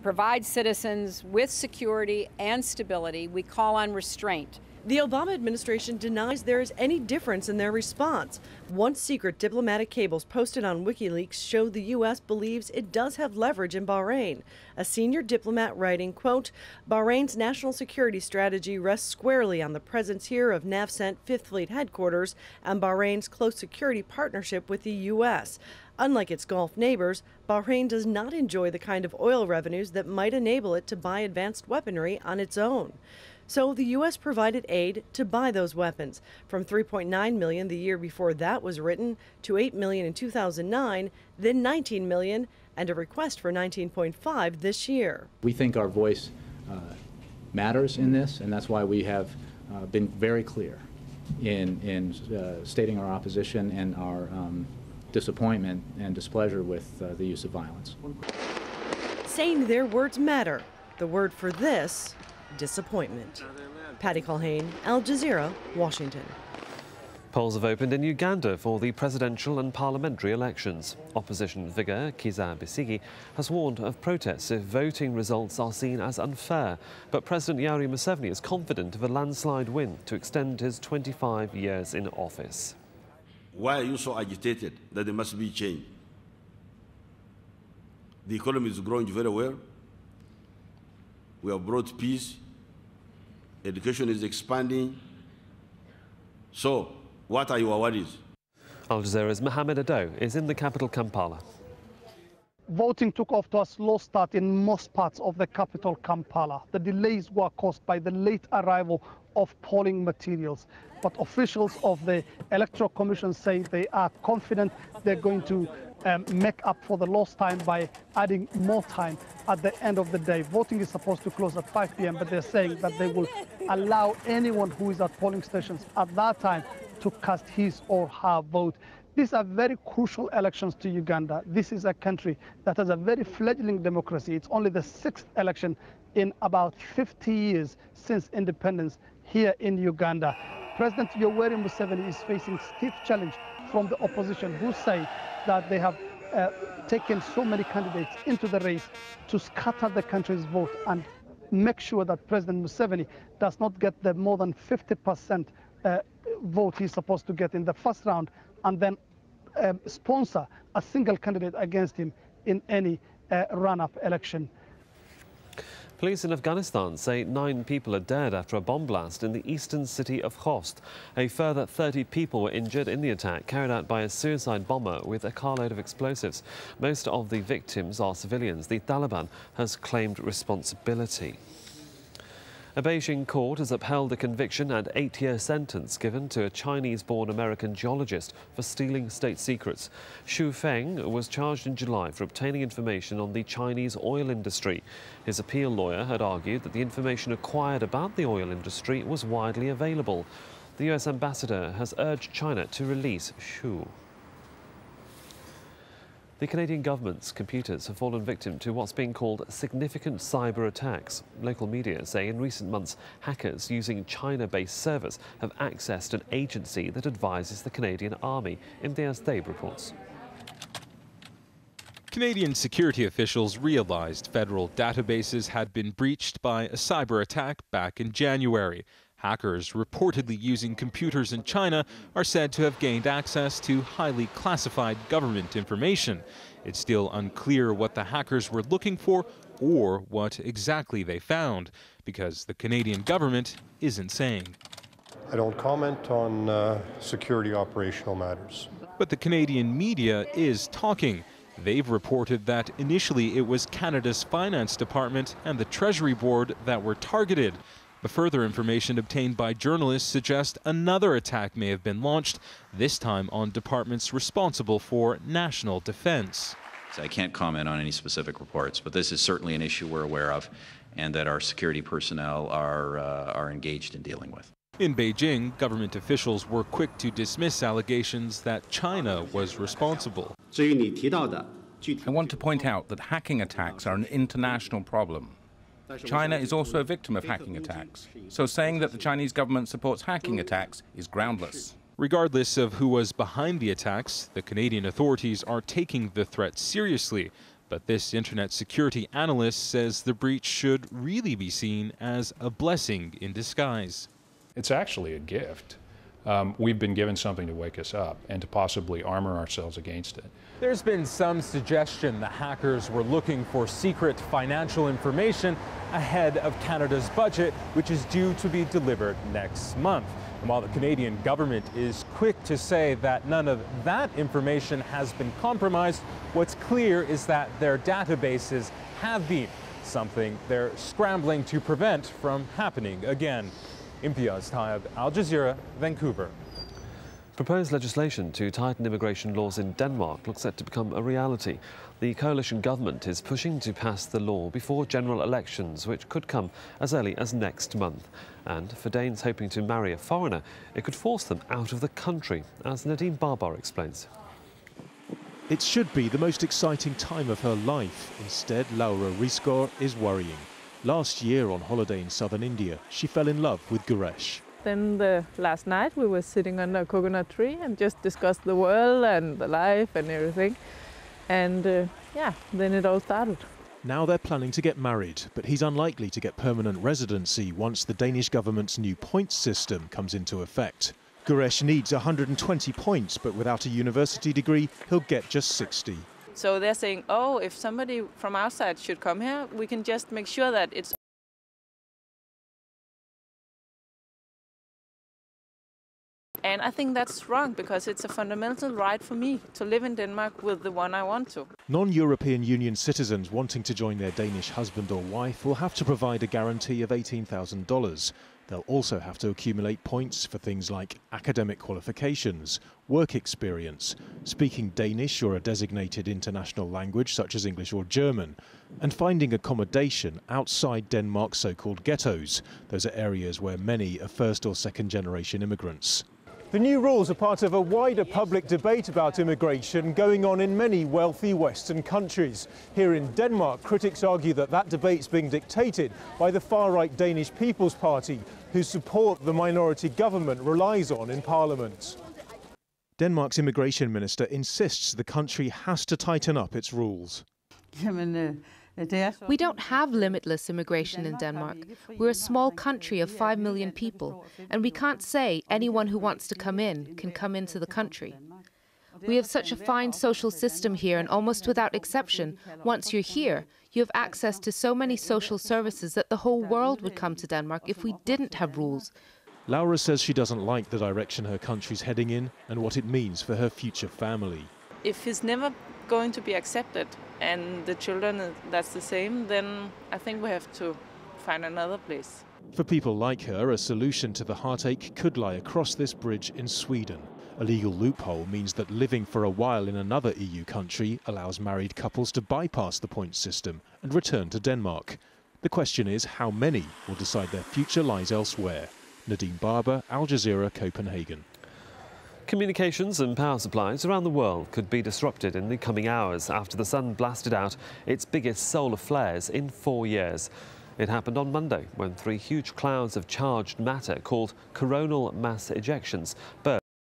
provide citizens with security and stability. We call on restraint. The Obama administration denies there is any difference in their response. Once secret diplomatic cables posted on WikiLeaks show the U.S. believes it does have leverage in Bahrain. A senior diplomat writing, quote, Bahrain's national security strategy rests squarely on the presence here of NAVCENT 5th Fleet headquarters and Bahrain's close security partnership with the U.S. Unlike its Gulf neighbors, Bahrain does not enjoy the kind of oil revenues that might enable it to buy advanced weaponry on its own. So the U.S. provided aid to buy those weapons, from $3.9 million the year before that was written to $8 million in 2009, then $19 million, and a request for $19.5 this year. We think our voice matters in this, and that's why we have been very clear in stating our opposition and our disappointment and displeasure with the use of violence. Saying their words matter. The word for this, disappointment. Patty Culhane, Al Jazeera, Washington. Polls have opened in Uganda for the presidential and parliamentary elections. Opposition figure Kizza Besigye has warned of protests if voting results are seen as unfair. But President Yoweri Museveni is confident of a landslide win to extend his 25 years in office. Why are you so agitated that there must be change? The economy is growing very well. We have brought peace. Education is expanding. So, what are your worries? Al Jazeera's Mohamed Ado is in the capital Kampala. Voting took off to a slow start in most parts of the capital, Kampala. The delays were caused by the late arrival of polling materials. But officials of the Electoral Commission say they are confident they're going to make up for the lost time by adding more time at the end of the day. Voting is supposed to close at 5 p.m., but they're saying that they will allow anyone who is at polling stations at that time to cast his or her vote. These are very crucial elections to Uganda. This is a country that has a very fledgling democracy. It's only the 6th election in about 50 years since independence here in Uganda. President Yoweri Museveni is facing stiff challenge from the opposition, who say that they have taken so many candidates into the race to scatter the country's vote and make sure that President Museveni does not get the more than 50% vote he's supposed to get in the first round, and then sponsor a single candidate against him in any run-up election. Police in Afghanistan say 9 people are dead after a bomb blast in the eastern city of Khost. A further 30 people were injured in the attack carried out by a suicide bomber with a carload of explosives. Most of the victims are civilians. The Taliban has claimed responsibility. A Beijing court has upheld a conviction and 8-year sentence given to a Chinese-born American geologist for stealing state secrets. Xu Feng was charged in July for obtaining information on the Chinese oil industry. His appeal lawyer had argued that the information acquired about the oil industry was widely available. The US ambassador has urged China to release Xu. The Canadian government's computers have fallen victim to what's being called significant cyber attacks. Local media say in recent months, hackers using China-based servers have accessed an agency that advises the Canadian Army. Imtiaz Taib reports. Canadian security officials realized federal databases had been breached by a cyber attack back in January. Hackers reportedly using computers in China are said to have gained access to highly classified government information. It's still unclear what the hackers were looking for or what exactly they found, because the Canadian government isn't saying. I don't comment on security operational matters. But the Canadian media is talking. They've reported that initially it was Canada's Finance Department and the Treasury Board that were targeted. But further information obtained by journalists suggests another attack may have been launched, this time on departments responsible for national defense. I can't comment on any specific reports, but this is certainly an issue we're aware of and that our security personnel are engaged in dealing with. In Beijing, government officials were quick to dismiss allegations that China was responsible. I want to point out that hacking attacks are an international problem. China is also a victim of hacking attacks, so saying that the Chinese government supports hacking attacks is groundless. Regardless of who was behind the attacks, the Canadian authorities are taking the threat seriously, But this internet security analyst says the breach should really be seen as a blessing in disguise. It's actually a gift. We've been given something to wake us up and to possibly armor ourselves against it. There's been some suggestion the hackers were looking for secret financial information ahead of Canada's budget, which is due to be delivered next month. And while the Canadian government is quick to say that none of that information has been compromised, what's clear is that their databases have been, something they're scrambling to prevent from happening again. Imtiaz Taib, Al Jazeera, Vancouver. Proposed legislation to tighten immigration laws in Denmark looks set to become a reality. The coalition government is pushing to pass the law before general elections, which could come as early as next month. And for Danes hoping to marry a foreigner, it could force them out of the country, as Nadine Barbar explains. It should be the most exciting time of her life. Instead, Laura Risgaard is worrying. Last year on holiday in southern India, she fell in love with Guresh. Then last night we were sitting under a coconut tree and just discussed the world and the life and everything. And yeah, then it all started. Now they're planning to get married, but he's unlikely to get permanent residency once the Danish government's new points system comes into effect. Guresh needs 120 points, but without a university degree, he'll get just 60. So they're saying, oh, if somebody from outside should come here, we can just make sure that it's... And I think that's wrong, because it's a fundamental right for me to live in Denmark with the one I want to. Non-European Union citizens wanting to join their Danish husband or wife will have to provide a guarantee of $18,000. They'll also have to accumulate points for things like academic qualifications, work experience, speaking Danish or a designated international language such as English or German, and finding accommodation outside Denmark's so-called ghettos. Those are areas where many are first or second generation immigrants. The new rules are part of a wider public debate about immigration going on in many wealthy Western countries. Here in Denmark, critics argue that that debate's being dictated by the far-right Danish People's Party, whose support the minority government relies on in Parliament. Denmark's immigration minister insists the country has to tighten up its rules. We don't have limitless immigration in Denmark. We're a small country of 5 million people, and we can't say anyone who wants to come in can come into the country. We have such a fine social system here, and almost without exception, once you're here, you have access to so many social services that the whole world would come to Denmark if we didn't have rules. Laura says she doesn't like the direction her country's heading in and what it means for her future family. If he's never going to be accepted and the children, that's the same, then I think we have to find another place. For people like her, a solution to the heartache could lie across this bridge in Sweden. A legal loophole means that living for a while in another EU country allows married couples to bypass the points system and return to Denmark. The question is how many will decide their future lies elsewhere. Nadine Barber, Al Jazeera, Copenhagen. Communications and power supplies around the world could be disrupted in the coming hours after the sun blasted out its biggest solar flares in 4 years. It happened on Monday when 3 huge clouds of charged matter called coronal mass ejections burst